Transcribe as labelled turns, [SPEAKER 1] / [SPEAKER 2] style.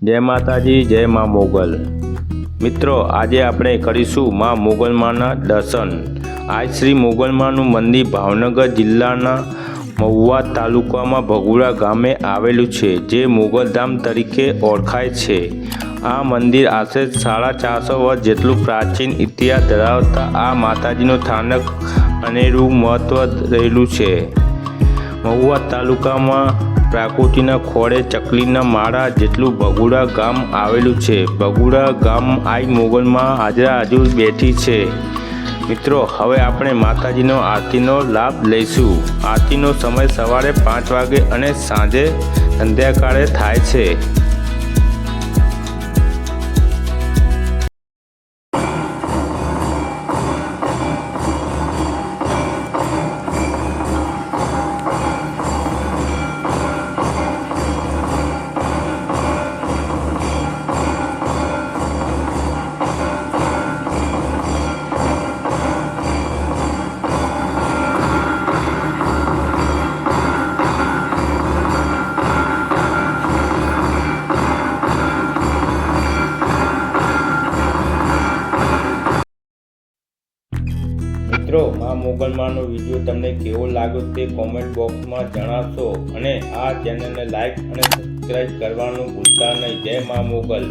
[SPEAKER 1] જય માતાજી, જય મા મોગલ। મિત્રો, આજે આપણે કરીશું મા મોગલમાના દર્શન। આજ શ્રી મોગલમાનું મંદિર ભાવનગર જિલ્લાના મહુવા તાલુકામાં ભગુડા ગામે આવેલું છે, જે મોગલધામ તરીકે ઓળખાય છે। આ મંદિર આશરે 450 વર્ષ જેટલું પ્રાચીન ઇતિહાસ ધરાવતા આ માતાજીનું સ્થાનક અનેરું મહત્વ રહેલું છે। મહુવા તાલુકામાં પ્રાકૃતિના ખોળે ચકલીના માળા જેટલું ભગુડા ગામ આવેલું છે। ભગુડા ગામ આઈ મોગલમાં હાજરા હજુર બેઠી છે। મિત્રો, હવે આપણે માતાજીનો આરતીનો લાભ લઈશું। આરતીનો સમય સવારે 5 વાગે અને સાંજે સંધ્યાકાળે થાય છે। મિત્રો, મા મોગલમાનો વિડીયો તમને કેવો લાગ્યો તે કોમેન્ટ બોક્સમાં જણાવશો અને આ ચેનલને લાઈક અને સબસ્ક્રાઈબ કરવાનું ભૂલતા નહીં। જય મા મોગલ।